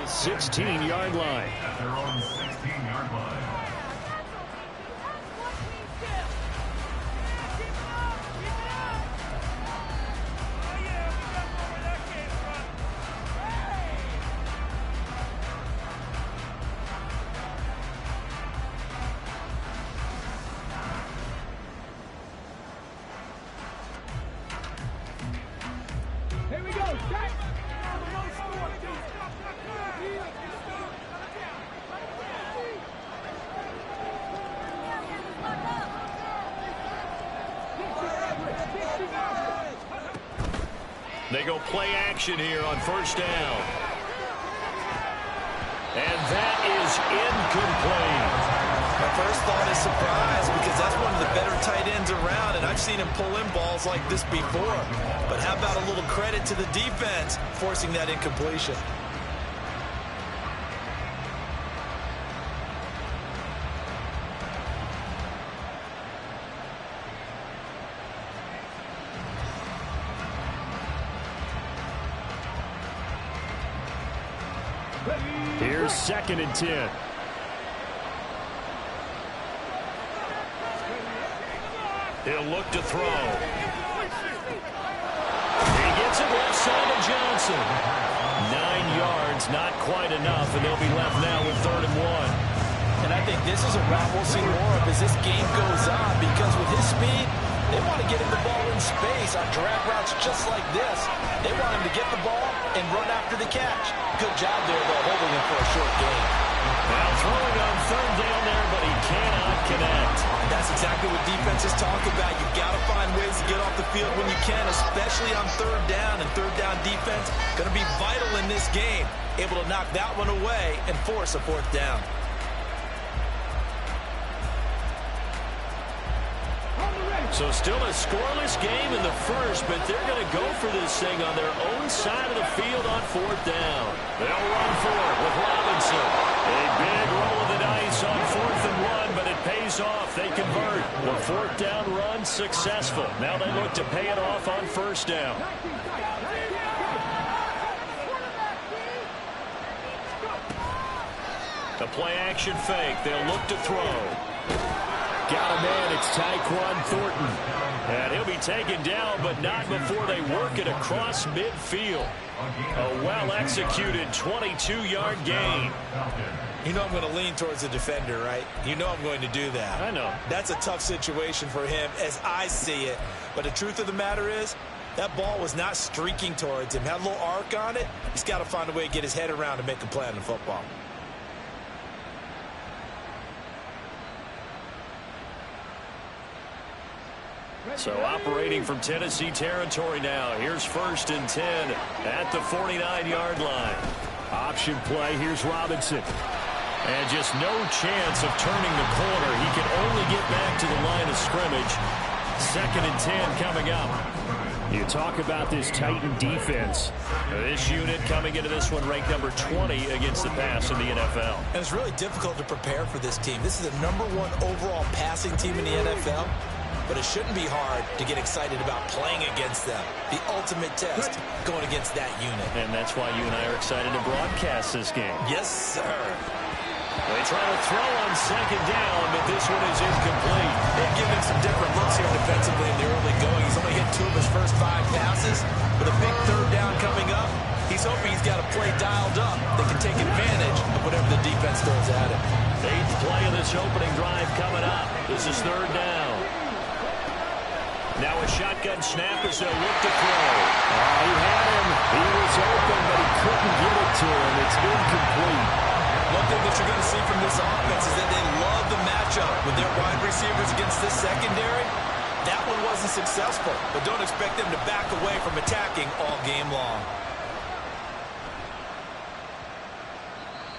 16-yard line. At their own 16-yard line. They go play action here on first down. And that is incomplete. My first thought is surprise because that's one of the better tight ends around, and I've seen him pull in balls like this before. But how about a little credit to the defense forcing that incompletion? Here's 2nd and 10. He'll look to throw. He gets it left side to Johnson. 9 yards, not quite enough, and they'll be left now with 3rd and 1. And I think this is a route we'll see more of as this game goes on, because with his speed, they want to get him the ball in space on drag routes just like this. They want him to get the ball and run after the catch. Good job there, though, holding him for a short gain. Now throwing on 3rd down there, but he cannot connect. And that's exactly what defenses talk about. You've got to find ways to get off the field when you can, especially on 3rd down. And 3rd down defense going to be vital in this game. Able to knock that one away and force a 4th down. So still a scoreless game in the first, but they're going to go for this thing on their own side of the field on 4th down. They'll run for it with Robinson. A big roll of the dice on 4th and 1, but it pays off. They convert. The 4th down run successful. Now they look to pay it off on 1st down. The play action fake. They'll look to throw. Got a man, it's Tyquan Thornton. And he'll be taken down, but not before they work it across midfield. A well-executed 22-yard gain. You know I'm going to lean towards the defender, right? You know I'm going to do that. I know. That's a tough situation for him as I see it. But the truth of the matter is, that ball was not streaking towards him. Had a little arc on it. He's got to find a way to get his head around to make a play on the football. So operating from Tennessee territory now. Here's 1st and 10 at the 49-yard line. Option play. Here's Robinson. And just no chance of turning the corner. He can only get back to the line of scrimmage. 2nd and 10 coming up. You talk about this Titan defense. This unit coming into this one ranked number 20 against the pass in the NFL. And it's really difficult to prepare for this team. This is the #1 overall passing team in the NFL. But it shouldn't be hard to get excited about playing against them. The ultimate test going against that unit. And that's why you and I are excited to broadcast this game. Yes, sir. They try to throw on 2nd down, but this one is incomplete. They've given some different looks here defensively in the early going. He's only hit 2 of his first 5 passes. With a big 3rd down coming up, he's hoping he's got a play dialed up that can take advantage of whatever the defense throws at him. 8th play of this opening drive coming up. This is 3rd down. Now a shotgun snap as they'll look to throw. He had him. He was open, but he couldn't get it to him. It's incomplete. One thing that you're going to see from this offense is that they love the matchup with their wide receivers against this secondary. That one wasn't successful, but don't expect them to back away from attacking all game long.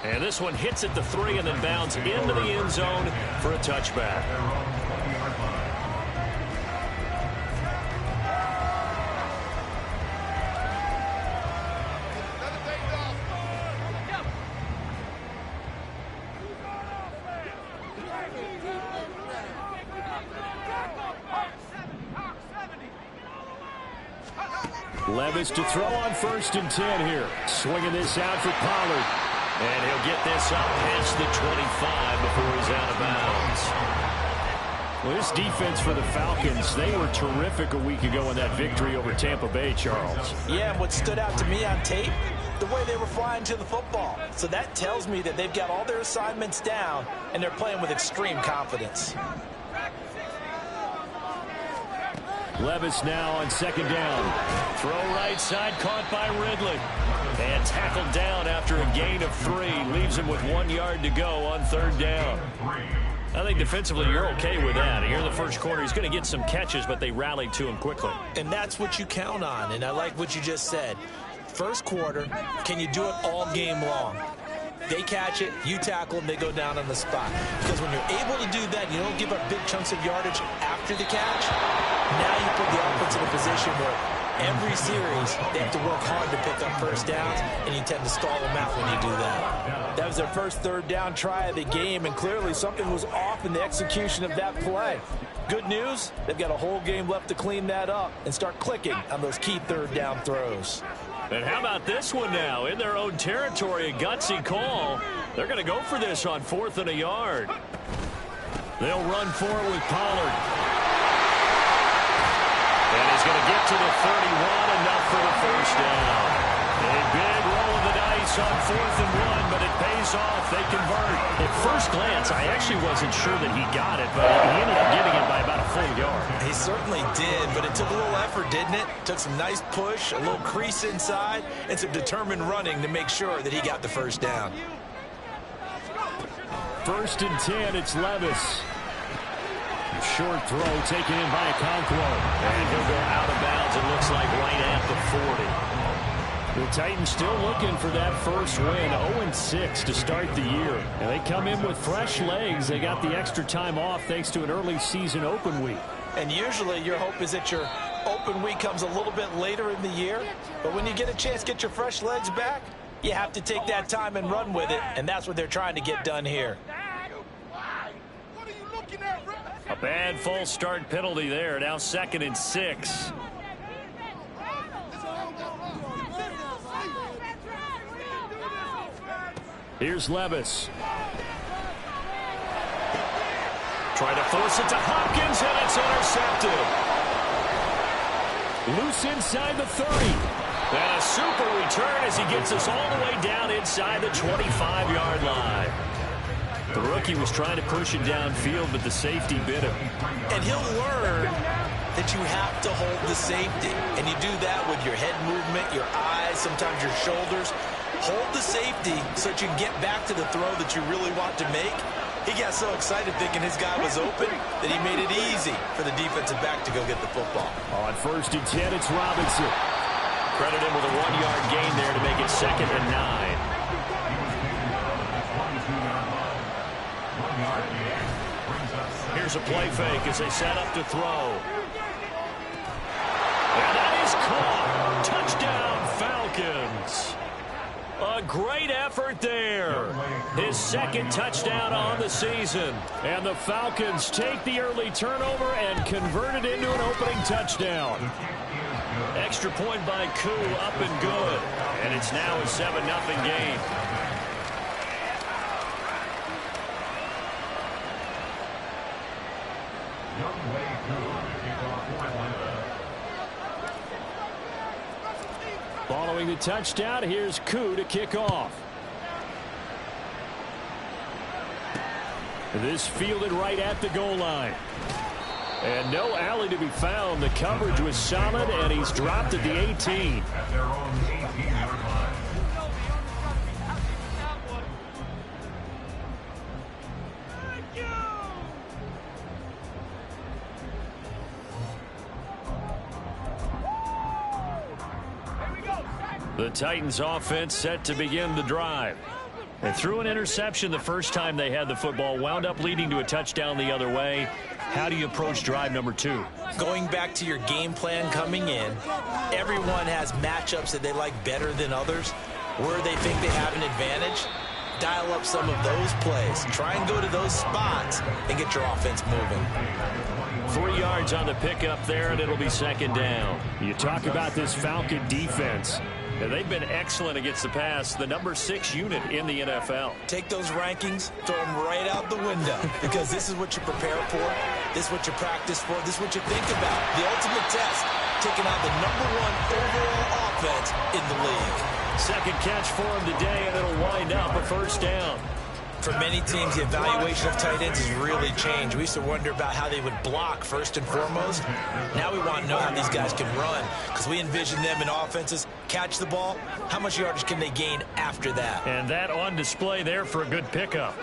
And this one hits at the 3 and then bounds into the end zone for a touchback. Levis to throw on 1st and 10 here. Swinging this out for Pollard. And he'll get this up past the 25 before he's out of bounds. Well, this defense for the Falcons, they were terrific a week ago in that victory over Tampa Bay, Charles. Yeah, and what stood out to me on tape, the way they were flying to the football. So that tells me that they've got all their assignments down, and they're playing with extreme confidence. Levis now on second down. Throw right side, caught by Ridley. And tackled down after a gain of 3. Leaves him with 1 yard to go on third down. I think defensively you're okay with that. Here in the first quarter, he's going to get some catches, but they rallied to him quickly. And that's what you count on, and I like what you just said. First quarter, can you do it all game long? They catch it, you tackle them, they go down on the spot. Because when you're able to do that, you don't give up big chunks of yardage after the catch. Now you put the offense in a position where every series they have to work hard to pick up first downs, and you tend to stall them out when you do that. That was their first third down try of the game, and clearly something was off in the execution of that play. Good news, they've got a whole game left to clean that up and start clicking on those key third down throws. And how about this one now? In their own territory, a gutsy call. They're going to go for this on 4th and a yard. They'll run for it with Pollard. And he's going to get to the 31, enough for the first down. A big roll of the dice on 4th and 1, but it pays off. They convert. At first glance, I actually wasn't sure that he got it, but he ended up getting it by about a full yard. He certainly did, but it took a little effort, didn't it? Took some nice push, a little crease inside, and some determined running to make sure that he got the first down. 1st and 10, it's Levis. Short throw taken in by Okonkwo. And he'll go out of bounds, it looks like, right at the 40. The Titans still looking for that first win, 0-6 to start the year. And they come in with fresh legs. They got the extra time off thanks to an early season open week. And usually your hope is that your open week comes a little bit later in the year. But when you get a chance to get your fresh legs back, you have to take that time and run with it. And that's what they're trying to get done here. A bad false start penalty there. Now 2nd and 6. Here's Levis. Try to force it to Hopkins, and it's intercepted. Loose inside the 30. And a super return as he gets us all the way down inside the 25-yard line. The rookie was trying to push it downfield, but the safety bit him. And he'll learn that you have to hold the safety. And you do that with your head movement, your eyes, sometimes your shoulders. Hold the safety so that you can get back to the throw that you really want to make. He got so excited thinking his guy was open that he made it easy for the defensive back to go get the football. On 1st and 10, it's Robinson. Credit him with a 1-yard gain there to make it 2nd and 9. Here's a play fake as they set up to throw. And that is caught. Touchdown, Falcons. A great effort there. His 2nd touchdown on the season. And the Falcons take the early turnover and convert it into an opening touchdown. Extra point by Koo, up and good. And it's now a 7-0 game. Following the touchdown, here's Koo to kick off. This fielded right at the goal line. And no alley to be found. The coverage was solid, and he's dropped at the 18. At their own 18-yard line. The Titans offense set to begin the drive. They threw an interception the first time they had the football, wound up leading to a touchdown the other way. How do you approach drive number 2? Going back to your game plan coming in, everyone has matchups that they like better than others. Where they think they have an advantage, dial up some of those plays. Try and go to those spots and get your offense moving. 3 yards on the pickup there, and it'll be 2nd down. You talk about this Falcon defense. And they've been excellent against the pass, the number 6 unit in the NFL. Take those rankings, throw them right out the window, because this is what you prepare for, this is what you practice for, this is what you think about. The ultimate test, taking out the number 1 overall offense in the league. Second catch for him today, and it'll wind up a first down. For many teams, the evaluation of tight ends has really changed. We used to wonder about how they would block first and foremost. Now we want to know how these guys can run, because we envision them in offenses catch the ball. How much yardage can they gain after that? And that on display there for a good pickup.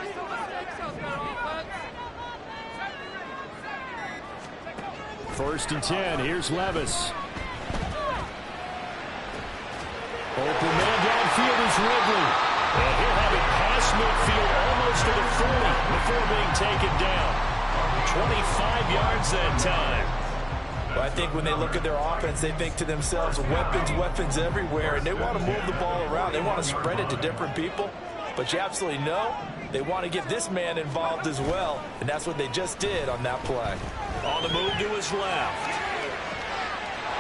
First and 10. Here's Levis. Open man downfield is Ridley. And he'll have it past midfield almost to the 40 before being taken down. 25 yards that time. Well, I think when they look at their offense, they think to themselves, weapons everywhere, and they want to move the ball around. They want to spread it to different people. But you absolutely know they want to get this man involved as well, and that's what they just did on that play. On the move to his left.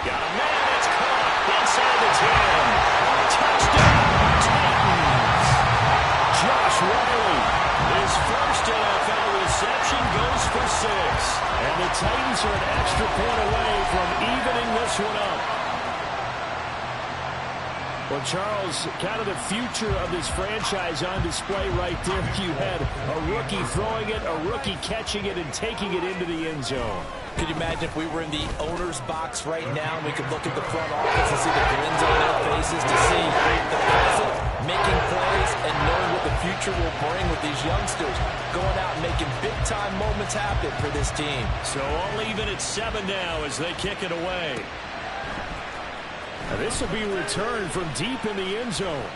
Got a man that's caught inside the 10. Touchdown, Titans. Josh Riley, his first NFL reception goes for 6. And the Titans are an extra point away from evening this one up. Well, Charles, kind of the future of this franchise on display right there. You had a rookie throwing it, a rookie catching it, and taking it into the end zone. Could you imagine if we were in the owner's box right now and we could look at the front office and see the grins on their faces, to see the present making plays and knowing what the future will bring with these youngsters going out and making big-time moments happen for this team. So all even at 7 now as they kick it away. Now this will be returned from deep in the end zone.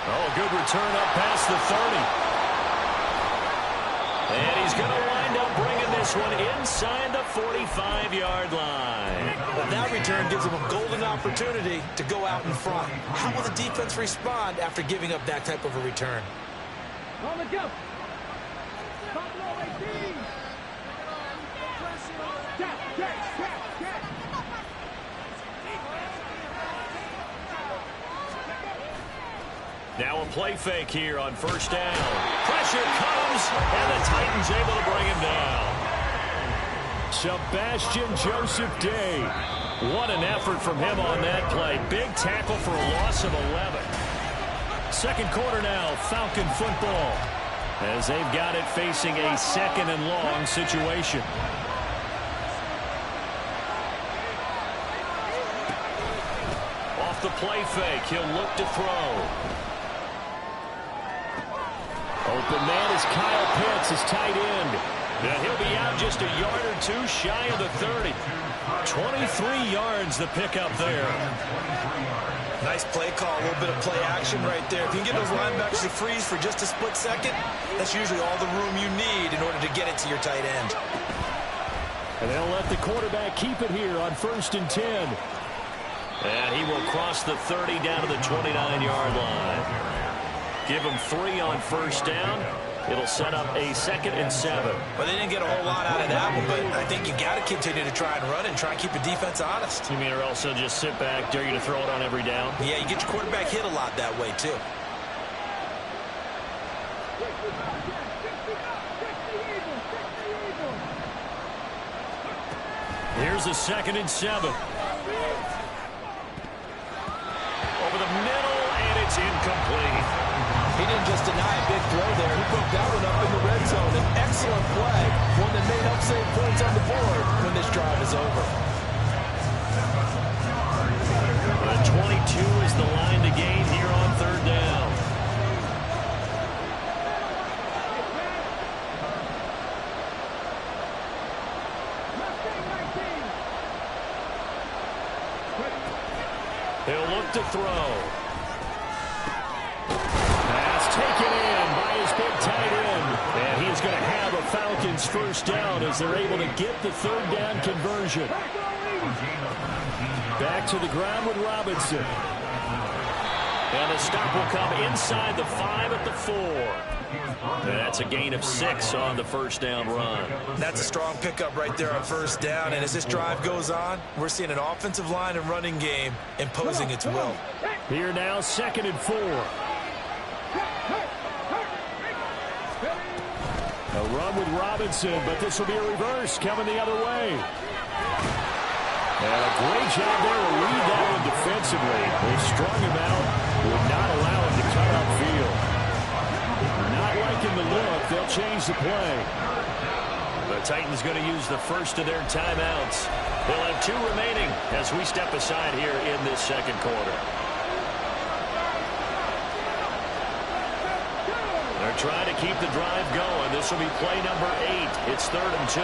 Oh, good return up past the 30. And he's going to wind up bringing this one inside the 45-yard line. Well, that return gives them a golden opportunity to go out in front. How will the defense respond after giving up that type of a return? On the go. Now a play fake here on first down. Pressure comes, and the Titans able to bring him down. Sebastian Joseph Day. What an effort from him on that play. Big tackle for a loss of 11. Second quarter now, Falcon football, as they've got it facing a second and long situation. Off the play fake, he'll look to throw. Open man is Kyle Pitts, his tight end. And he'll be out just a yard or two shy of the 30. 23 yards the pickup there. Nice play call, a little bit of play action right there. If you can get those linebackers to freeze for just a split second, that's usually all the room you need in order to get it to your tight end. And they'll let the quarterback keep it here on first and 10. And he will cross the 30 down to the 29-yard line. Give him 3 on first down. It'll set up a second and 7. Well, they didn't get a whole lot out of that one, but I think you got to continue to try and run and try and keep the defense honest. You mean, or else they'll just sit back, dare you to throw it on every down? Yeah, you get your quarterback hit a lot that way, too. Here's a second and 7. Over the middle, and it's incomplete. He didn't just deny a big throw there. He put that one up in the red zone. An excellent play, one that may help save points on the board when this drive is over. The 22 is the line to gain here on third down. He'll look to throw. Taken in by his big tight end. And he's going to have a Falcons first down as they're able to get the third down conversion. Back to the ground with Robinson. And the stop will come inside the 5 at the 4. And that's a gain of 6 on the first down run. That's a strong pickup right there on first down. And as this drive goes on, we're seeing an offensive line and running game imposing its will. Here now, 2nd and 4. A run with Robinson, but this will be a reverse coming the other way. And a great job there to read that one defensively. They strung him out, would not allow him to cut upfield. Not liking the look. They'll change the play. The Titans going to use the first of their timeouts. They'll have 2 remaining as we step aside here in this second quarter. They're trying to keep the drive going. This will be play number 8. It's 3rd and 2.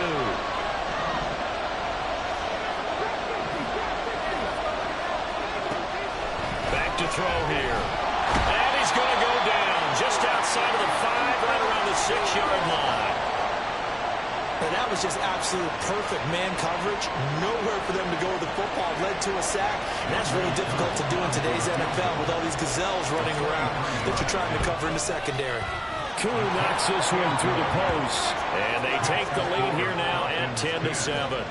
Back to throw here. And he's going to go down just outside of the 5, right around the 6-yard line. And that was just absolute perfect man coverage. Nowhere for them to go with the football. Led to a sack. And that's really difficult to do in today's NFL with all these gazelles running around that you're trying to cover in the secondary. Kuhn knocks this one through the post. And they take the lead here now at 10-7.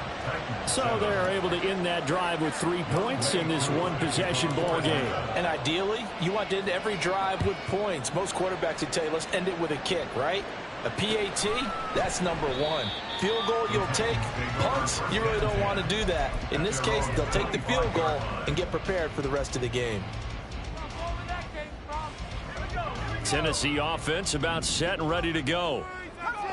So they're able to end that drive with 3 points in this one-possession ball game. And ideally, you want to end every drive with points. Most quarterbacks would tell you, let's end it with a kick, right? A PAT, that's number 1. Field goal, you'll take. Punts, you really don't want to do that. In this case, they'll take the field goal and get prepared for the rest of the game. Tennessee offense about set and ready to go.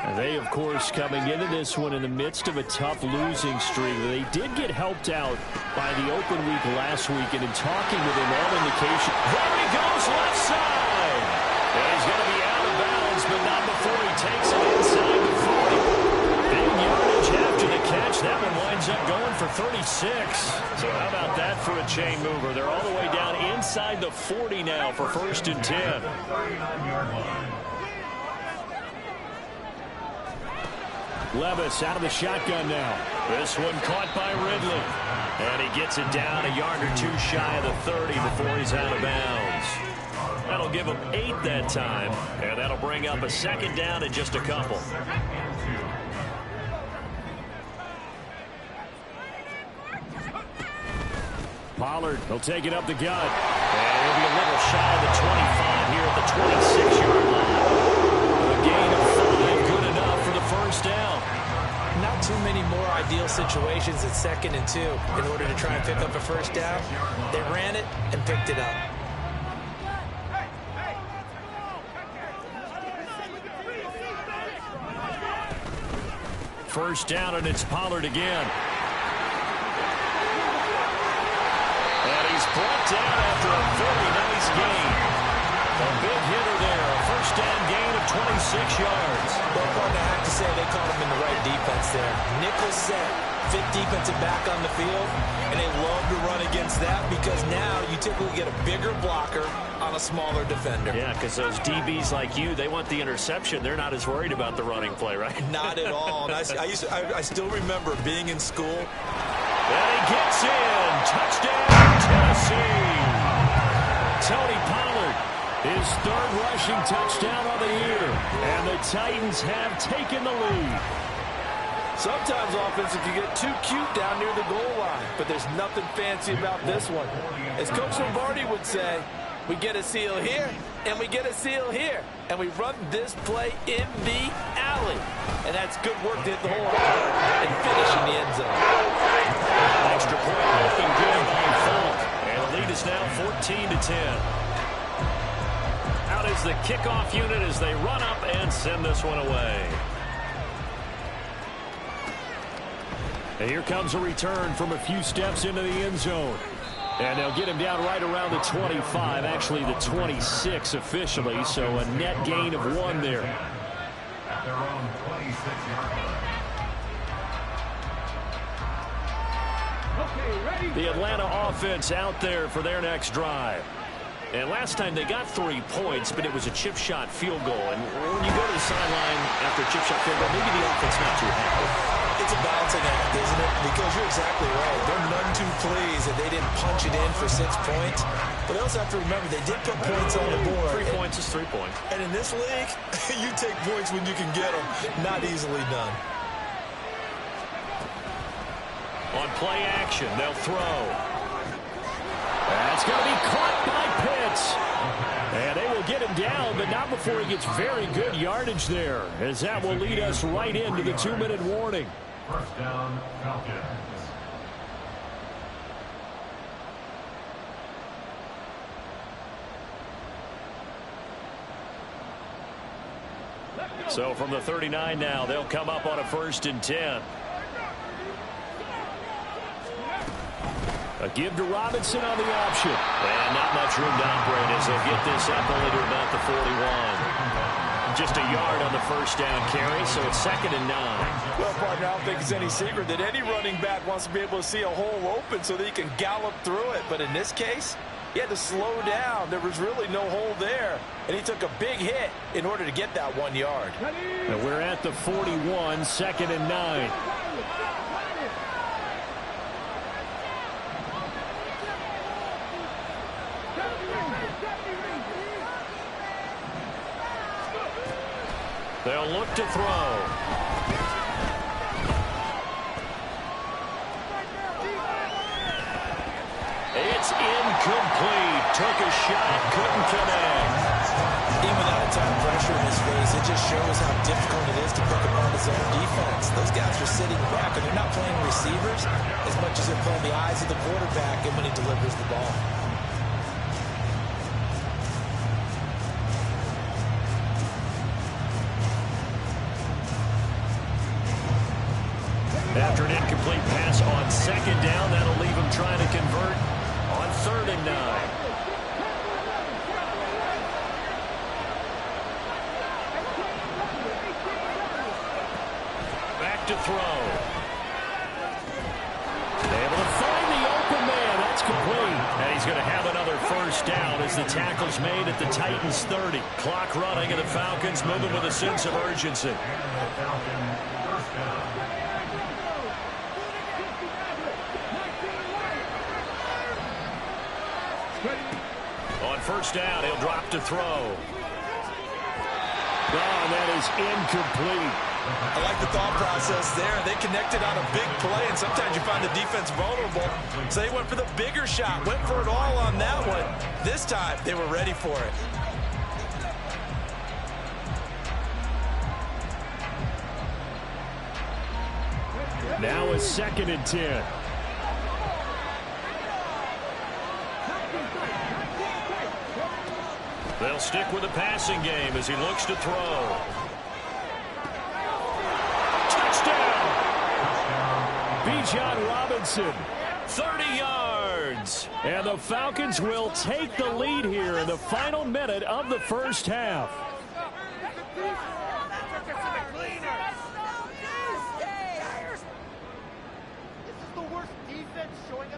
And they, of course, coming into this one in the midst of a tough losing streak. They did get helped out by the open week last week, and in talking with him, all indication. There he goes, left side. And he's going to be out of bounds, but not before he takes it inside the 40. Big yardage after the catch. That one winds up going for 36. So how about that for a chain mover? They're all the way down inside the 40 now for 1st and 10. Levis out of the shotgun now. This one caught by Ridley. And he gets it down a yard or 2 shy of the 30 before he's out of bounds. That'll give him 8 that time. And that'll bring up a 2nd down in just a couple. Pollard, he'll take it up the gut. And he'll be a little shy of the 25 here at the 26-yard line. A gain of 5, good enough for the first down. Not too many more ideal situations at 2nd and 2 in order to try and pick up a first down. They ran it and picked it up. First down, and it's Pollard again. And he's brought down after a very nice gain. A big hitter there. A first down gain of 26 yards. Well, partner, I have to say they caught him in the right defense there. Nickel set, fit defensive back on the field, and they love to run against that because now you typically get a bigger blocker on a smaller defender. Yeah, because those DBs like you, they want the interception. They're not as worried about the running play, right? Not at all. And I still remember being in school. And he gets in. Touchdown, Tennessee. Tony Pollard, his 3rd rushing touchdown of the year. And the Titans have taken the lead. Sometimes offense, if you get too cute down near the goal line, but there's nothing fancy about this one. As Coach Lombardi would say, we get a seal here, and we get a seal here. And we run this play in the alley. And that's good work to hit the hole and finish in the end zone. Extra point looking good by Folk. And the lead is now 14-10. Out is the kickoff unit as they run up and send this one away. And here comes a return from a few steps into the end zone. And they'll get him down right around the 25, actually the 26 officially, so a net gain of 1 there. At their own 26-yard line. Okay, ready? The Atlanta offense out there for their next drive. And last time they got 3 points, but it was a chip shot field goal. And when you go to the sideline after a chip shot field goal, maybe the offense not too happy. It's a balancing act, isn't it? Because you're exactly right. They're none too pleased that they didn't punch it in for 6 points. But they also have to remember they did put points on the board. 3 points is 3 points. And in this league, you take points when you can get them. Not easily done. On play action, they'll throw. That's going to be caught by Pitts. And they will get him down, but not before he gets very good yardage there, as that will lead us right into the 2-minute warning. First down, Falcons. So from the 39 now, they'll come up on a 1st and 10. A give to Robinson on the option. And not much room to operate as they'll get this up only to about the 41. Just a yard on the 1st down carry, so it's 2nd and 9. Well, partner, I don't think it's any secret that any running back wants to be able to see a hole open so that he can gallop through it. But in this case, he had to slow down. There was really no hole there. And he took a big hit in order to get that 1 yard. And we're at the 41, 2nd and 9. They'll look to throw. It's incomplete. Took a shot, couldn't connect. Even without a ton of pressure in his face, it just shows how difficult it is to pick apart his own defense. Those guys are sitting back, and they're not playing receivers as much as they're playing the eyes of the quarterback and when he delivers the ball. After an incomplete pass on 2nd down, that'll leave him trying to convert on 3rd and 9. Back to throw. Able to find the open man. That's complete. And he's going to have another 1st down as the tackle's made at the Titans' 30. Clock running, and the Falcons moving with a sense of urgency. On 1st down, he'll drop to throw. Oh, that is incomplete. I like the thought process there. They connected on a big play, and sometimes you find the defense vulnerable. So they went for the bigger shot, went for it all on that one. This time, they were ready for it. Now a 2nd and 10. They'll stick with the passing game as he looks to throw. Touchdown! Bijan Robinson, 30 yards. And the Falcons will take the lead here in the final minute of the 1st half.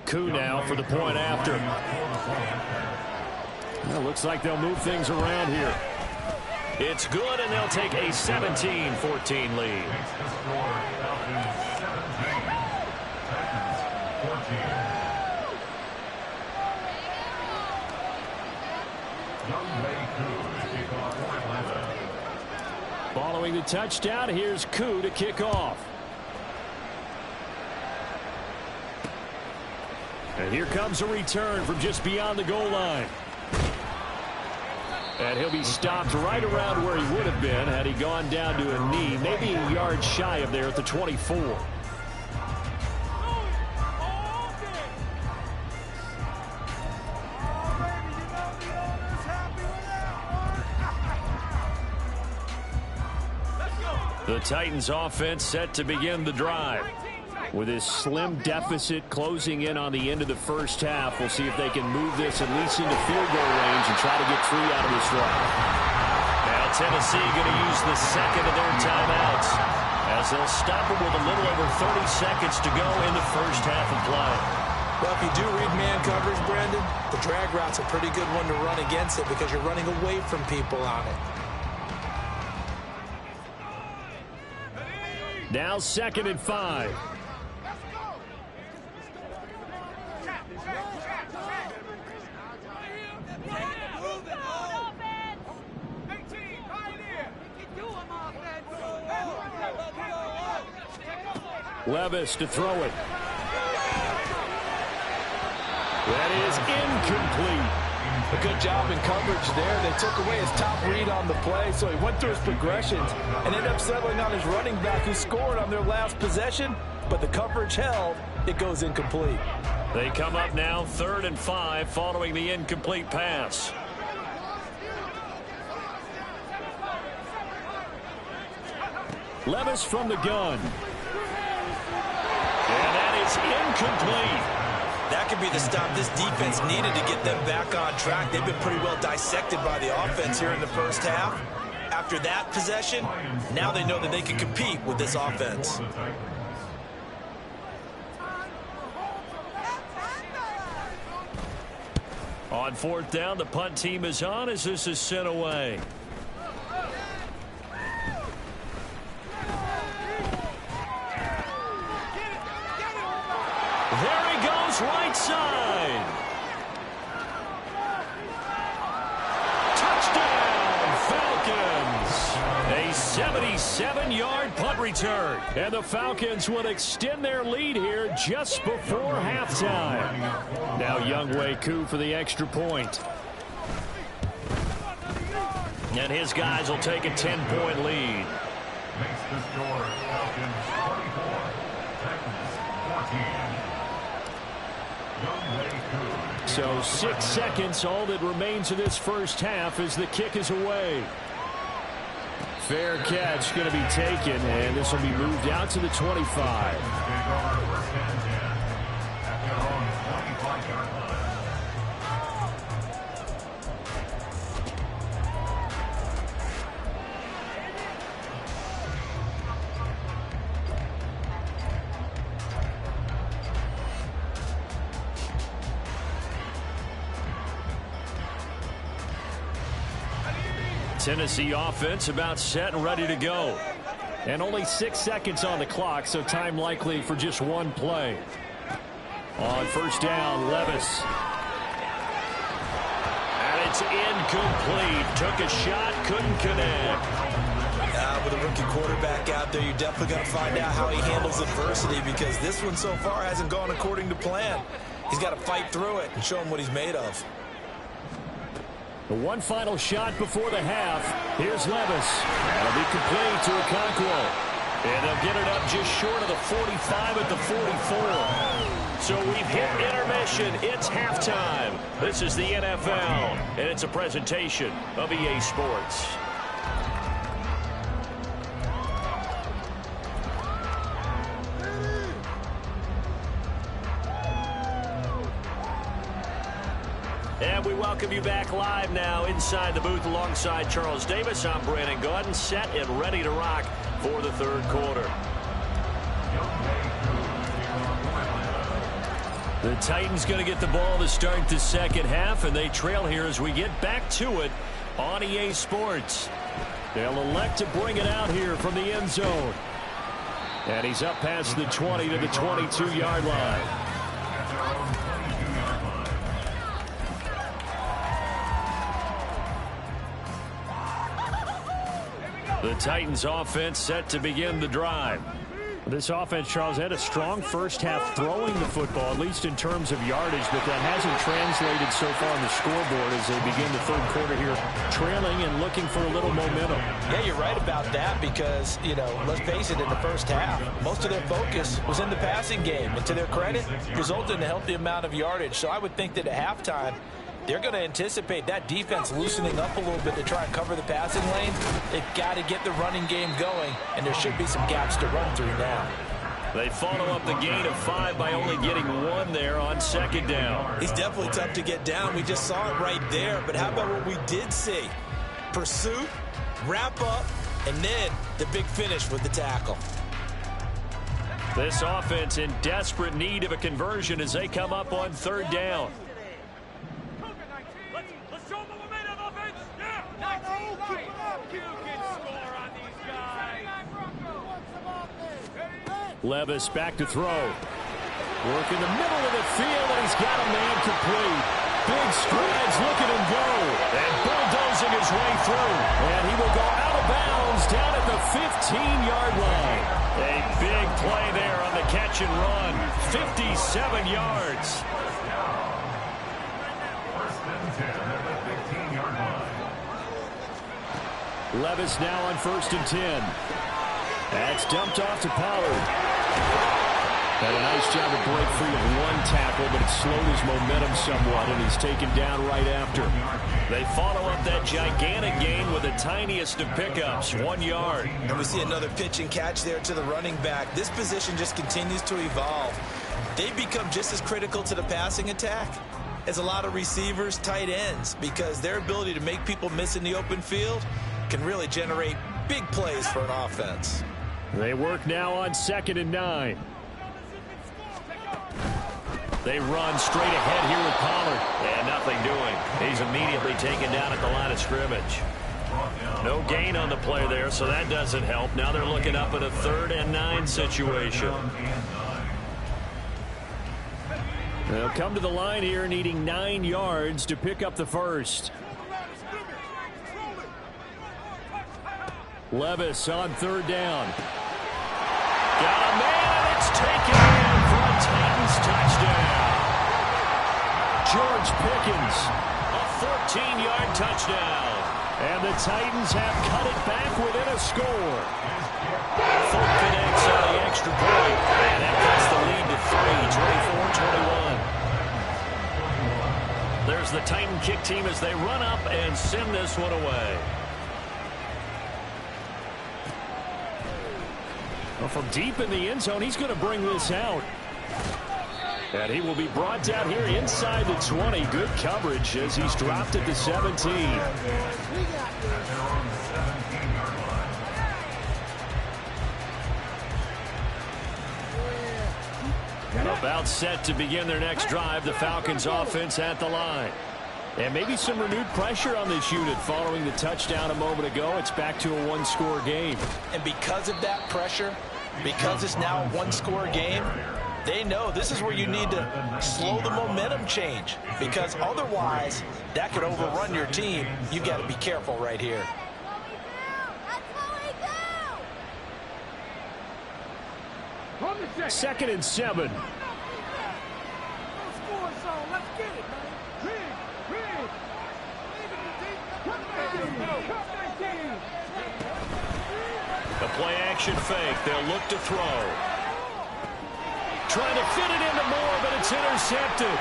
Koo now for the point after. Well, looks like they'll move things around here. It's good, and they'll take a 17-14 lead. Following the touchdown, here's Koo to kick off. And here comes a return from just beyond the goal line. And he'll be stopped right around where he would have been had he gone down to a knee, maybe a yard shy of there at the 24. The Titans offense set to begin the drive. With his slim deficit closing in on the end of the 1st half, we'll see if they can move this at least into field goal range and try to get 3 out of this drive. Now Tennessee going to use the 2nd of their timeouts as they'll stop it with a little over 30 seconds to go in the 1st half of play. Well, if you do read man coverage, Brandon, the drag route's a pretty good one to run against it because you're running away from people on it. Now 2nd and 5. Levis to throw it. That is incomplete. A good job in coverage there. They took away his top read on the play, so he went through his progressions and ended up settling on his running back who scored on their last possession, but the coverage held. It goes incomplete. They come up now 3rd and 5 following the incomplete pass. Levis from the gun. And that is incomplete. That could be the stop this defense needed to get them back on track. They've been pretty well dissected by the offense here in the first half. After that possession, now they know that they can compete with this offense. On 4th down, the punt team is on as this is sent away. There he goes, right side. Touchdown, Falcons. A 77-yard punt return. And the Falcons will extend their lead here just before halftime. Now Younghoe Koo for the extra point. And his guys will take a 10-point lead. Makes the score Falcons 24, Titans 14. So 6 seconds, all that remains of this first half as the kick is away. Fair catch going to be taken, and this will be moved out to the 25. Tennessee offense about set and ready to go. And only 6 seconds on the clock, so time likely for just one play. On 1st down, Levis. And it's incomplete. Took a shot, couldn't connect. With a rookie quarterback out there, you're definitely going to find out how he handles adversity, because this one so far hasn't gone according to plan. He's got to fight through it and show him what he's made of. The one final shot before the half. Here's Levis. That'll be complete to Okonkwo. And they'll get it up just short of the 45 at the 44. So we've hit intermission. It's halftime. This is the NFL, and it's a presentation of EA Sports. And we welcome you back live now inside the booth alongside Charles Davis. I'm Brandon Gaudin, set and ready to rock for the 3rd quarter. The Titans going to get the ball to start the 2nd half, and they trail here as we get back to it on EA Sports. They'll elect to bring it out here from the end zone. And he's up past the 20 to the 22-yard line. The Titans offense set to begin the drive. This offense, Charles, had a strong first half throwing the football, at least in terms of yardage, but that hasn't translated so far on the scoreboard as they begin the 3rd quarter here, trailing and looking for a little momentum. Yeah, you're right about that because, let's face it, in the first half, most of their focus was in the passing game. And to their credit, resulted in a healthy amount of yardage. So I would think that at halftime, they're going to anticipate that defense loosening up a little bit to try and cover the passing lanes. They've got to get the running game going, and there should be some gaps to run through now. They follow up the gain of 5 by only getting 1 there on 2nd down. He's definitely tough to get down. We just saw it right there. But how about what we did see? Pursuit, wrap up, and then the big finish with the tackle. This offense in desperate need of a conversion as they come up on 3rd down. Let's show them what we made of offense. Yeah. 19, keep it up. You can score on these guys. Levis back to throw. Work in the middle of the field, and he's got a man complete. Big strides, look at him go. And bulldozing his way through. And he will go out of bounds down at the 15-yard line. A big play there on the catch and run. 57 yards. First and 10 at the 15-yard line. Levis now on 1st and 10. That's dumped off to Pollard. Had a nice job to break free of one tackle, but it slowed his momentum somewhat, and he's taken down right after. They follow up that gigantic gain with the tiniest of pickups, 1 yard. And we see another pitch and catch there to the running back. This position just continues to evolve. They've become just as critical to the passing attack as a lot of receivers, tight ends, because their ability to make people miss in the open field can really generate big plays for an offense. They work now on 2nd and 9. They run straight ahead here with Pollard. And nothing doing. He's immediately taken down at the line of scrimmage. No gain on the play there, so that doesn't help. Now they're looking up at a 3rd and 9 situation. They'll come to the line here needing 9 yards to pick up the first. Levis on 3rd down. Got a man, it's taken in for a Titans touchdown. George Pickens, a 14-yard touchdown. And the Titans have cut it back within a score. Folk connects on the extra point. And that cuts the lead to 3, 24-21. There's the Titan kick team as they run up and send this one away. Well, from deep in the end zone, he's going to bring this out. And he will be brought down here inside the 20. Good coverage as he's dropped at the 17. About set to begin their next drive. The Falcons offense at the line. And maybe some renewed pressure on this unit following the touchdown a moment ago. It's back to a one-score game. And because of that pressure, because it's now a one-score game, they know this is where you need to slow the momentum change. Because otherwise, that could overrun your team. You've got to be careful right here. 2nd and 7. The play-action fake. They'll look to throw. Trying to fit it into Moore, but it's intercepted.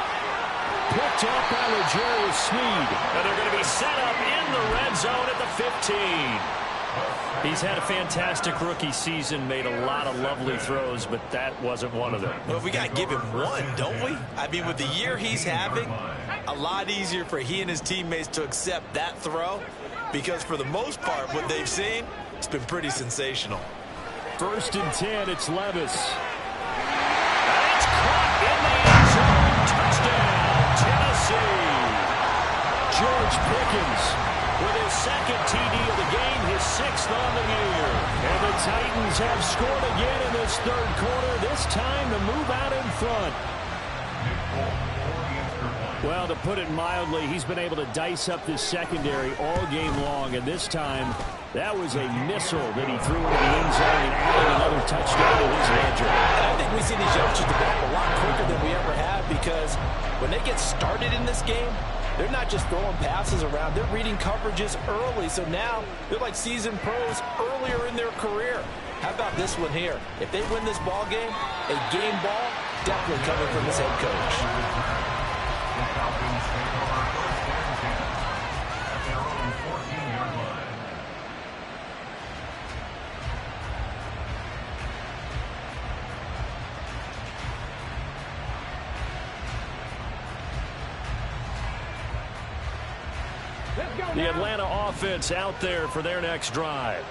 Picked up by L'Jarius Sneed. And they're going to be set up in the red zone at the 15. He's had a fantastic rookie season, made a lot of lovely throws, but that wasn't one of them. Well, we got to give him one, don't we? I mean, with the year he's having, a lot easier for he and his teammates to accept that throw, because for the most part, what they've seen, it's been pretty sensational. 1st and 10, it's Levis. And it's caught in the end zone. Touchdown, Tennessee. George Pickens with his 2nd TD of the game, his 6th on the year. And the Titans have scored again in this 3rd quarter, this time to move out in front. Well, to put it mildly, he's been able to dice up this secondary all game long, and this time that was a missile that he threw into the end zone and added another touchdown to his ledger. And I think we see these youngsters develop a lot quicker than we ever have, because when they get started in this game, they're not just throwing passes around. They're reading coverages early. So now they're like seasoned pros earlier in their career. How about this one here? If they win this ball game, a game ball, definitely coming from this head coach. The Atlanta offense out there for their next drive.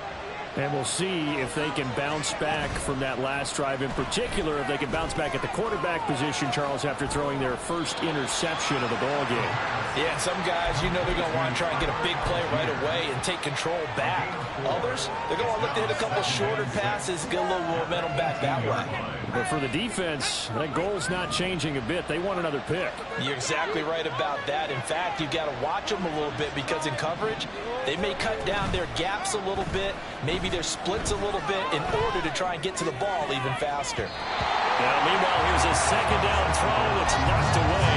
And we'll see if they can bounce back from that last drive, in particular, if they can bounce back at the quarterback position, Charles, after throwing their first interception of the ball game. Yeah, some guys, you know they're going to want to try and get a big play right away and take control back. Others, they're going to look to hit a couple shorter passes, get a little momentum back that way. But for the defense, that goal's not changing a bit. They want another pick. You're exactly right about that. In fact, you've got to watch them a little bit because in coverage, they may cut down their gaps a little bit, maybe their splits a little bit in order to try and get to the ball even faster. Now, meanwhile, here's a second down throw that's knocked away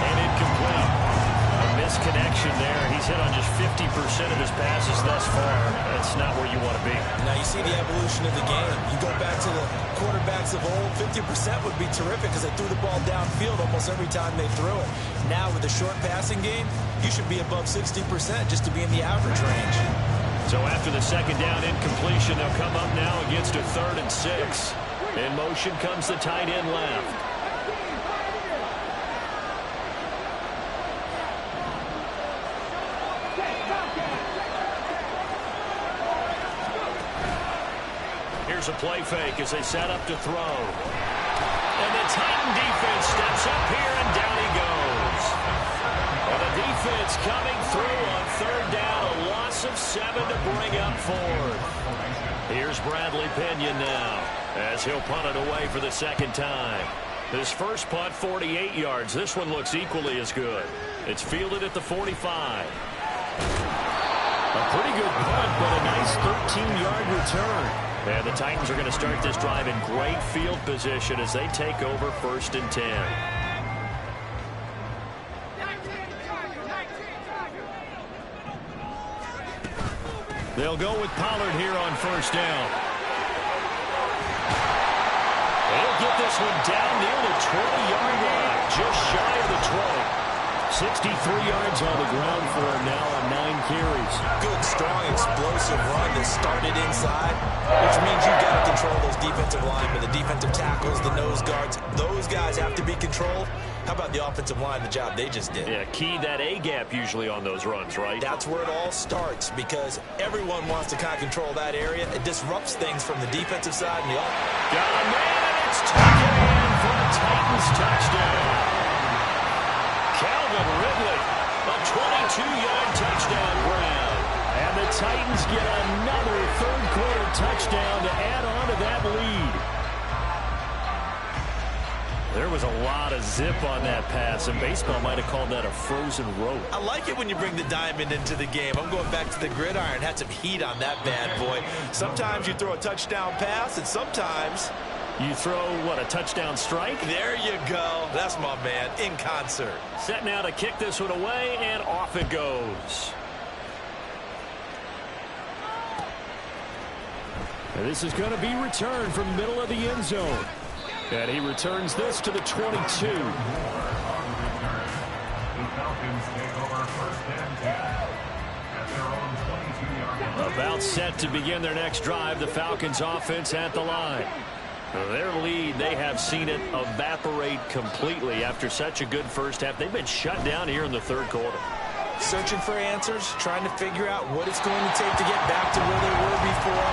and incomplete. A misconnection there. He's hit on just 50% of his passes thus far. That's not where you want to be. Now, you see the evolution of the game. You go back to the quarterbacks of old, 50% would be terrific because they threw the ball downfield almost every time they threw it. Now, with the short passing game, you should be above 60% just to be in the average range. So after the second down incompletion, they'll come up now against a 3rd and 6. In motion comes the tight end left. Here's a play fake as they set up to throw. And the Titan defense steps up here, and down he goes. And the defense coming through on 3rd down, a loss of 7 to bring up 4th. Here's Bradley Pinion now as he'll punt it away for the second time. His first punt, 48 yards. This one looks equally as good. It's fielded at the 45. A pretty good punt, but a nice 13-yard return. And the Titans are going to start this drive in great field position as they take over 1st and 10. They'll go with Pollard here on 1st down. He'll get this one down near the 20-yard line, just shy of the 20. 63 yards on the ground for him now on 9 carries. Good, strong, explosive run that started inside, which means you've got to control those defensive linemen, the defensive tackles, the nose guards. Those guys have to be controlled. How about the offensive line, the job they just did? Yeah, key that A-gap usually on those runs, right? That's where it all starts because everyone wants to kind of control that area. It disrupts things from the defensive side and the offense. Got a man, and it's taken in for a Titans touchdown. Calvin Ridley, a 22-yard touchdown grab. And the Titans get another third-quarter touchdown to add on to that lead. There was a lot of zip on that pass, and baseball might have called that a frozen rope. I like it when you bring the diamond into the game. I'm going back to the gridiron. Had some heat on that bad boy. Sometimes you throw a touchdown pass, and sometimes you throw, what, a touchdown strike? There you go. That's my man, in concert. Set now to kick this one away, and off it goes. And this is going to be returned from the middle of the end zone. And he returns this to the 22. The Falcons take over 1st and 10 at their own 22-yard line. About set to begin their next drive, the Falcons offense at the line. Their lead, they have seen it evaporate completely after such a good first half. They've been shut down here in the 3rd quarter. Searching for answers, trying to figure out what it's going to take to get back to where they were before.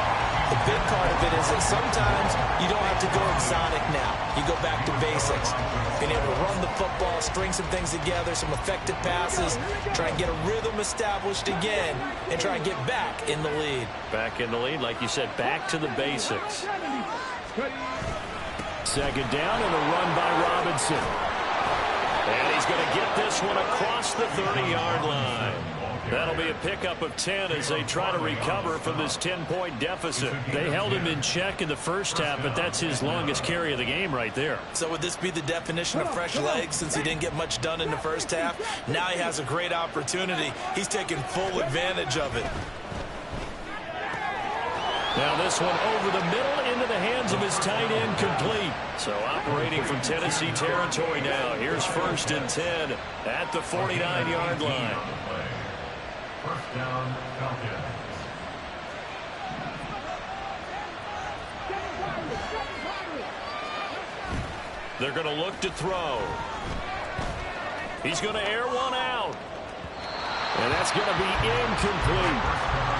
The big part of it is that sometimes you don't have to go exotic now. You go back to basics. Being able to run the football, string some things together, some effective passes, try and get a rhythm established again, and try and get back in the lead. Back in the lead, like you said, back to the basics. Second down and a run by Robinson. And he's going to get this one across the 30-yard line. That'll be a pickup of 10 as they try to recover from this 10-point deficit. They held him in check in the first half, but that's his longest carry of the game right there. So would this be the definition of fresh legs since he didn't get much done in the first half? Now he has a great opportunity. He's taking full advantage of it. Now this one over the middle into the hands of his tight end, complete. So operating from Tennessee territory now. Here's 1st and 10 at the 49-yard line. 1st down, Falcons. They're going to look to throw. He's going to air one out. And that's going to be incomplete.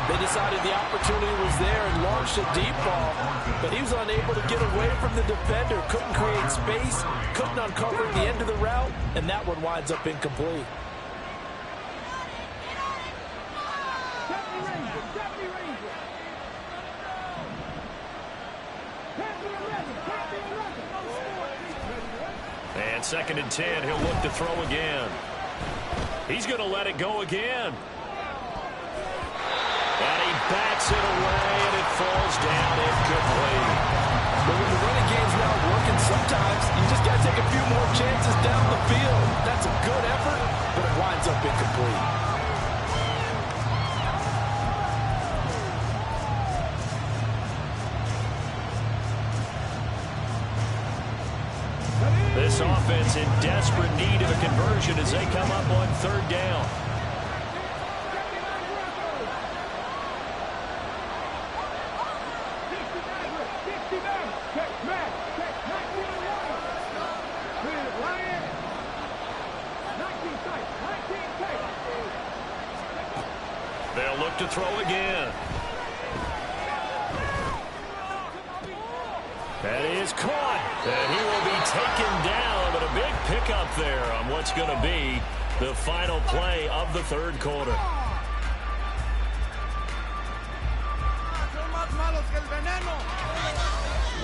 They decided the opportunity was there and launched a deep ball, but he was unable to get away from the defender, couldn't create space, couldn't uncover the end of the route, and that one winds up incomplete. And 2nd and 10, he'll look to throw again. He's going to let it go again. And he bats it away, and it falls down incomplete. But when the running game's not working, sometimes you just got to take a few more chances down the field. That's a good effort, but it winds up incomplete. This offense in desperate need of a conversion as they come up on 3rd down. They'll look to throw again. That is caught, and he will be taken down, but a big pickup there on what's going to be the final play of the 3rd quarter.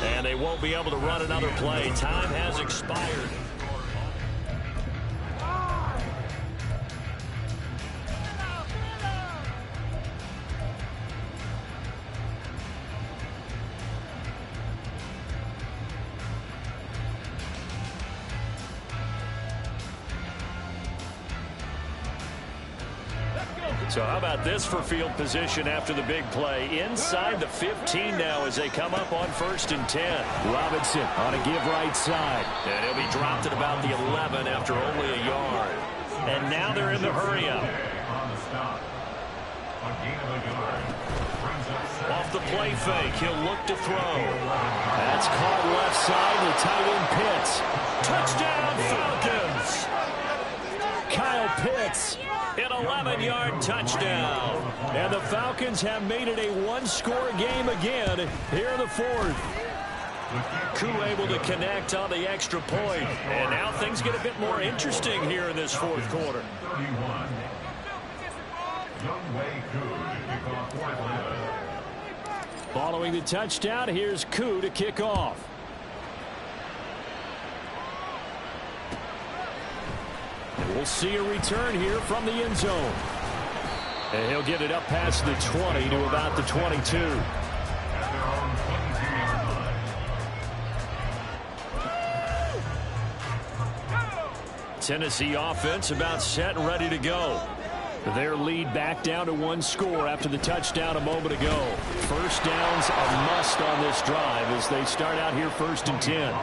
And they won't be able to run another play. Time has expired. So how about this for field position after the big play? Inside the 15 now as they come up on 1st and 10. Robinson on a give right side. And he'll be dropped at about the 11 after only a yard. And now they're in the hurry-up. Off the play fake, he'll look to throw. That's caught left side, the tight end Pitts. Touchdown Falcons! Kyle Pitts, an 11-yard touchdown. And the Falcons have made it a one-score game again here in the 4th. Koo able to connect on the extra point. And now things get a bit more interesting here in this 4th quarter. Following the touchdown, here's Koo to kick off. And we'll see a return here from the end zone. And he'll get it up past the 20 to about the 22. Tennessee offense about set and ready to go. Their lead back down to 1 score after the touchdown a moment ago. First down's a must on this drive as they start out here 1st and 10.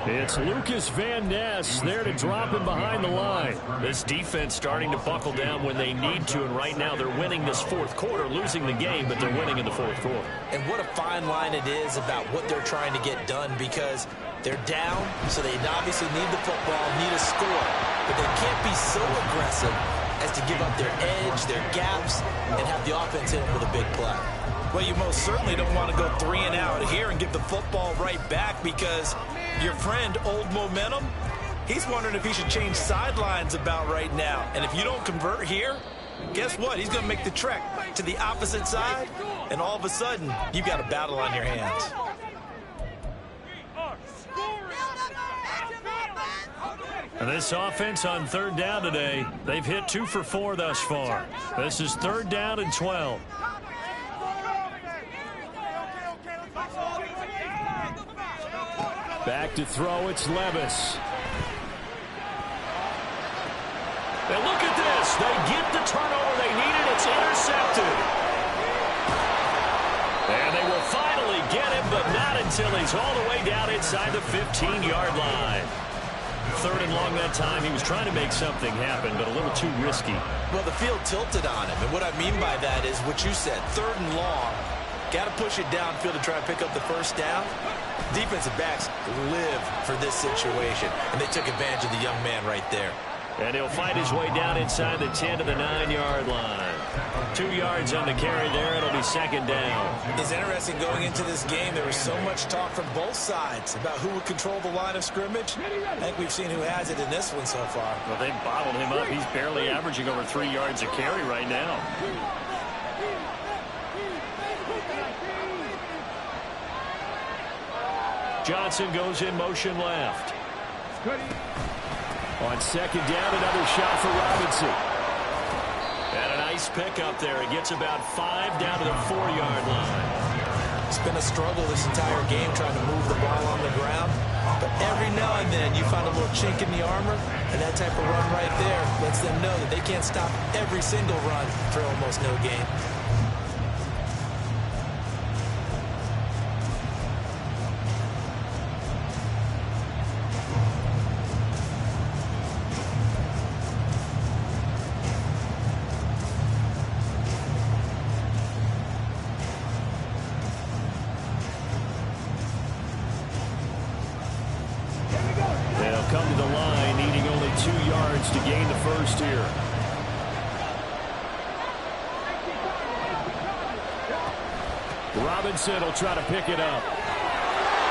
It's Lucas Van Ness there to drop him behind the line. This defense starting to buckle down when they need to, and right now they're winning this 4th quarter, losing the game, but they're winning in the 4th quarter. And what a fine line it is about what they're trying to get done, because they're down, so they obviously need the football, need a score, but they can't be so aggressive as to give up their edge, their gaps, and have the offense hit them with a big play. Well, you most certainly don't want to go 3 and out here and give the football right back, because your friend, Old Momentum, he's wondering if he should change sidelines about right now. And if you don't convert here, guess what? He's going to make the trek to the opposite side, and all of a sudden, you've got a battle on your hands. This offense on 3rd down today, they've hit 2 for 4 thus far. This is 3rd down and 12. Back to throw, it's Levis. And look at this. They get the turnover they needed. It's intercepted. And they will finally get him, but not until he's all the way down inside the 15-yard line. 3rd and long that time. He was trying to make something happen, but a little too risky. Well, the field tilted on him, and what I mean by that is what you said, 3rd and long. Got to push it downfield to try to pick up the first down. Defensive backs live for this situation, and they took advantage of the young man right there. And he'll fight his way down inside the 10 to the 9-yard line. 2 yards on the carry there. It'll be second down. It's interesting going into this game. There was so much talk from both sides about who would control the line of scrimmage. I think we've seen who has it in this one so far. Well, they bottled him up. He's barely averaging over 3 yards a carry right now. Johnson goes in motion left. On second down, another shot for Robinson. And a nice pick up there. It gets about 5 down to the 4-yard line. It's been a struggle this entire game trying to move the ball on the ground. But every now and then you find a little chink in the armor, and that type of run right there lets them know that they can't stop every single run for almost no gain. To gain the first here. Robinson will try to pick it up.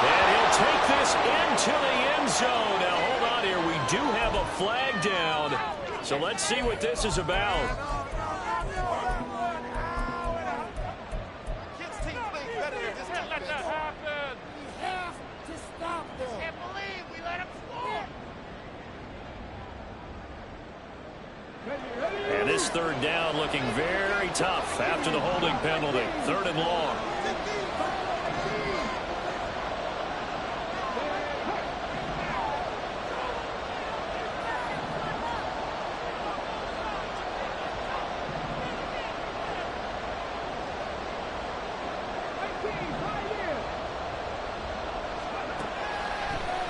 And he'll take this into the end zone. Now, hold on here. We do have a flag down. So let's see what this is about. And this third down looking very tough after the holding penalty. 3rd and long.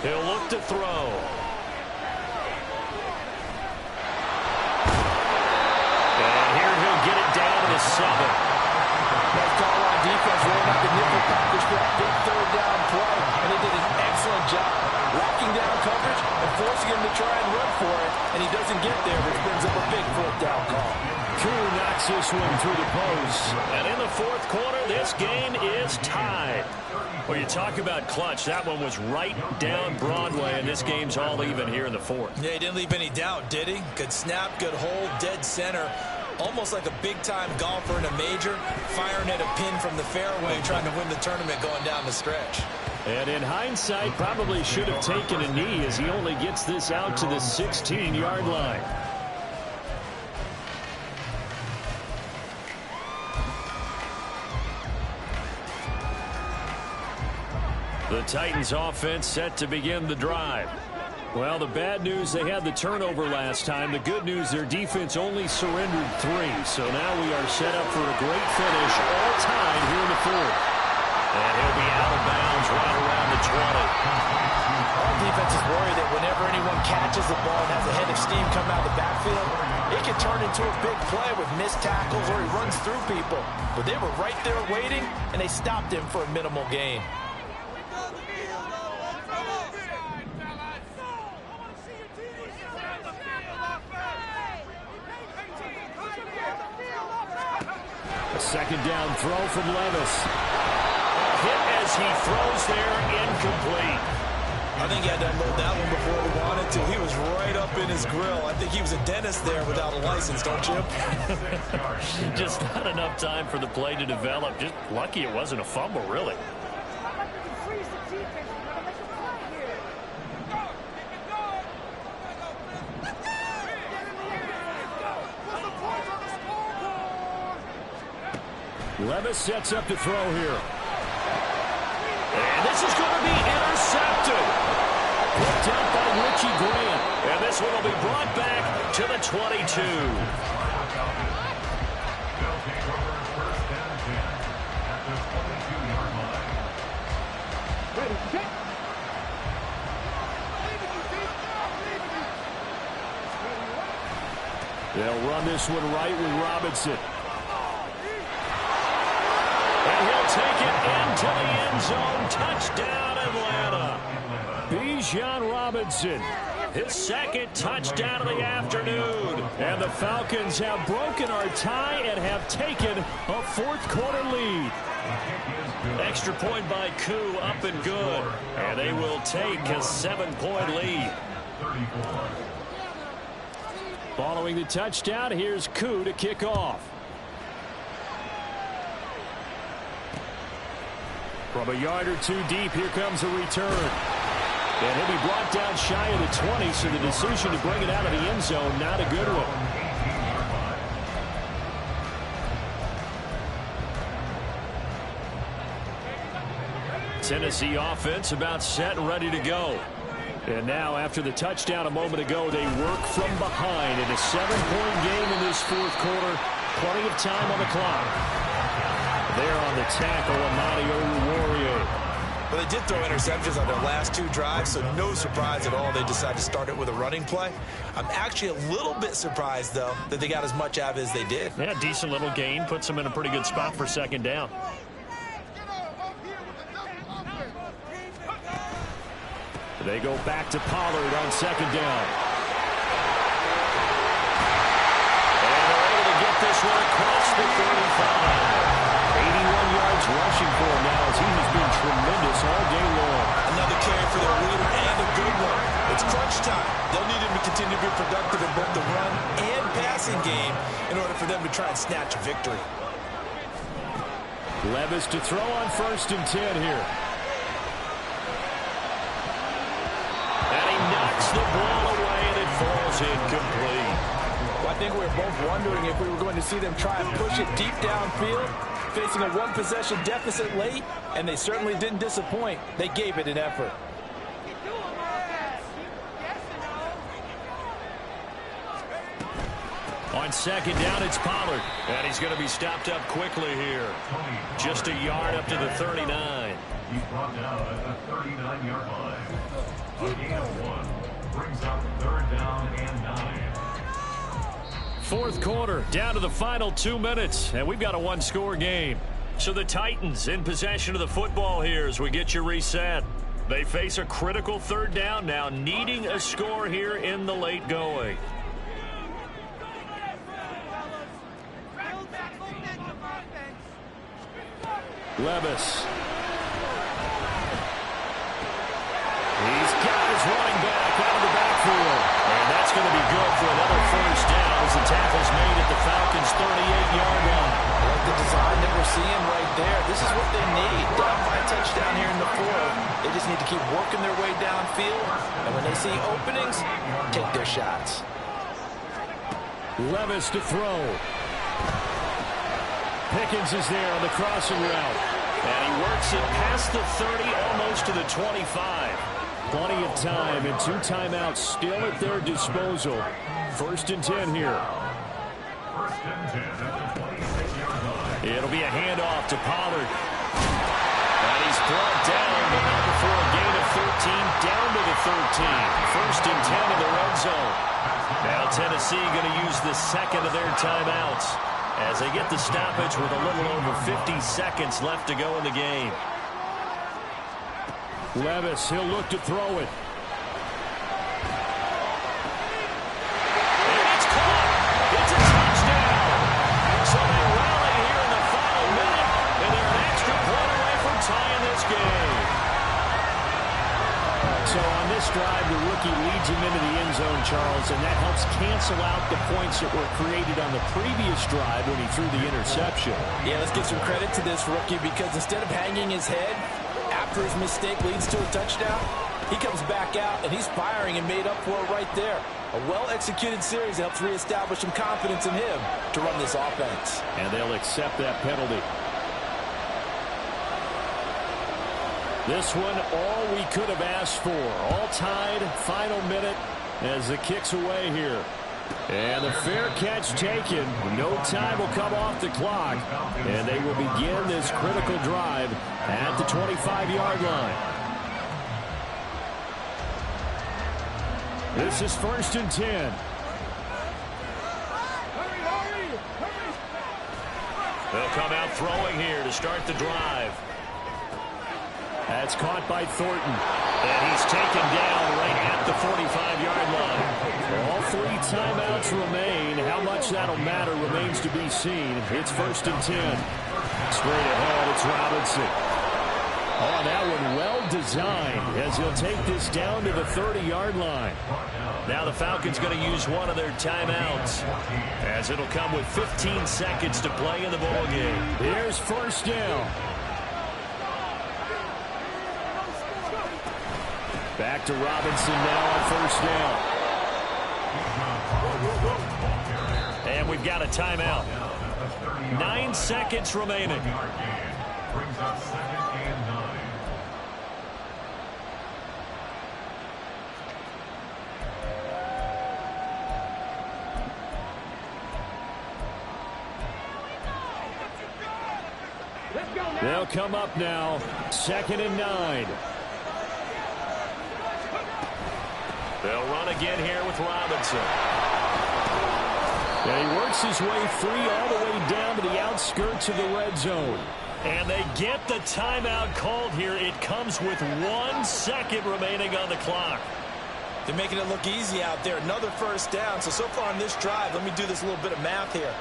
He'll look to throw. Get it down to the 7. Nice call on defense, rolling out the nickel package for that big 3rd down play, and they did an excellent job locking down coverage and forcing him to try and run for it, and he doesn't get there, which brings up a big 4th down call. Koo knocks this one through the post, and in the 4th quarter, this game is tied. Well, you talk about clutch. That one was right down Broadway, and this game's all even here in the 4th. Yeah, he didn't leave any doubt, did he? Good snap, good hold, dead center. Almost like a big-time golfer in a major, firing at a pin from the fairway, trying to win the tournament going down the stretch. And in hindsight, probably should have taken a knee as he only gets this out to the 16-yard line. The Titans offense set to begin the drive. Well, the bad news, they had the turnover last time. The good news, their defense only surrendered 3. So now we are set up for a great finish all time here in the 4th. And he'll be out of bounds right around the 20. Our defense is worried that whenever anyone catches the ball and has a head of steam coming out of the backfield, it can turn into a big play with missed tackles or he runs through people. But they were right there waiting, and they stopped him for a minimal gain. Second down throw from Levis. Hit as he throws there, incomplete. I think he had to unload that one before he wanted to. He was right up in his grill. I think he was a dentist there without a license, don't you? Just not enough time for the play to develop. Just lucky it wasn't a fumble, really. Levis sets up to throw here. And this is going to be intercepted. Picked out by Richie Grant. And this one will be brought back to the 22. They'll run this one right with Robinson. And he'll take it into the end zone. Touchdown, Atlanta. Bijan Robinson his second touchdown of the afternoon. And the Falcons have broken our tie and have taken a fourth-quarter lead. Extra point by Koo, up and good. And they will take a 7-point lead. Following the touchdown, here's Koo to kick off. From a yard or two deep, here comes a return. And he'll be brought down shy of the 20, so the decision to bring it out of the end zone, not a good one. Tennessee offense about set and ready to go. And now, after the touchdown a moment ago, they work from behind in a 7-point game in this fourth quarter. Plenty of time on the clock. There on the tackle, Amani Oruwariye. Well, they did throw interceptions on their last two drives, so no surprise at all they decided to start it with a running play. I'm actually a little bit surprised, though, that they got as much out of it as they did. Yeah, decent little gain. Puts them in a pretty good spot for second down. They go back to Pollard on second down. And they're able to get this one across the 35. 81 yards rushing for him now as he has been tremendous all day long. Another carry for their leader and a good one. It's crunch time. They'll need him to continue to be productive in both the run and passing game in order for them to try and snatch a victory. Levis to throw on 1st and 10 here. And he knocks the ball away and it falls incomplete. Well, I think we were both wondering if we were going to see them try and push it deep downfield, facing a one-possession deficit late, and they certainly didn't disappoint. They gave it an effort. On second down, it's Pollard. And he's going to be stopped up quickly here. Just a yard up to the 39. He's brought down at the 39-yard line. A gain of 1 brings up 3rd down and 9. Fourth quarter, down to the final 2 minutes, and we've got a one-score game. So the Titans in possession of the football here as we get you reset. They face a critical 3rd down now, needing a score here in the late going. Levis. He's got his running back out of the backfield. And that's going to be good for another 1st down as the tackle's made at the Falcons' 38-yard line. I like the design that we're seeing right there. This is what they need. Down by a touchdown here in the 4th. They just need to keep working their way downfield. And when they see openings, take their shots. Levis to throw. Pickens is there on the crossing route. And he works it past the 30, almost to the 25. Plenty of time and 2 timeouts still at their disposal. 1st and 10 here. 1st and 10 at the 26-yard line. It'll be a handoff to Pollard. And he's brought down, but not before a gain of 13, down to the 13. 1st and 10 in the red zone. Now Tennessee going to use the second of their timeouts as they get the stoppage with a little over 50 seconds left to go in the game. Levis, he'll look to throw it. And it's caught. It's a touchdown. So they rally here in the final minute, and they're an extra point away from tying this game. So on this drive, the rookie leads him into the end zone, Charles, and that helps cancel out the points that were created on the previous drive when he threw the interception. Yeah, let's give some credit to this rookie because instead of hanging his head after his mistake leads to a touchdown, he comes back out and he's firing and made up for it right there. A well-executed series helps reestablish some confidence in him to run this offense. And they'll accept that penalty. This one, all we could have asked for. All tied, final minute as the kick's away here. And the fair catch taken. No time will come off the clock. And they will begin this critical drive at the 25-yard line. This is 1st and 10. They'll come out throwing here to start the drive. That's caught by Thornton. And he's taken down right at the 45-yard line. All 3 timeouts remain. How much that'll matter remains to be seen. It's 1st and 10. Straight ahead, it's Robinson. Oh, that one well designed as he'll take this down to the 30-yard line. Now the Falcons going to use one of their timeouts as it'll come with 15 seconds to play in the ball game. Here's 1st down. Back to Robinson now on 1st down. And we've got a timeout. 9 seconds remaining. Brings up 2nd and 9. They'll come up now. 2nd and 9. They'll run again here with Robinson. And he works his way free all the way down to the outskirts of the red zone. And they get the timeout called here. It comes with 1 second remaining on the clock. They're making it look easy out there. Another 1st down. So far on this drive, let me do this little bit of math here.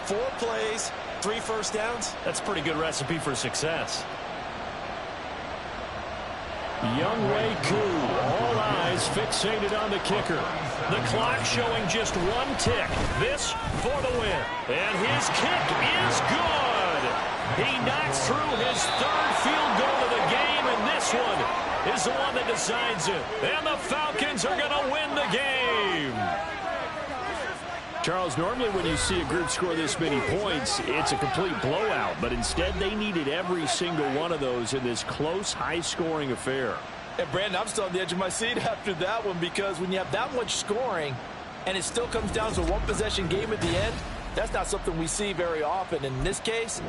4 plays, 3 1st downs. That's a pretty good recipe for success. Younghoe Koo, all eyes fixated on the kicker. The clock showing just 1 tick. This for the win. And his kick is good. He knocks through his 3rd field goal of the game, and this one is the one that decides it. And the Falcons are going to win the game. Charles, normally when you see a group score this many points, it's a complete blowout. But instead, they needed every single one of those in this close, high-scoring affair. And, Brandon, I'm still on the edge of my seat after that one because when you have that much scoring and it still comes down to a 1-possession game at the end, that's not something we see very often. In this case,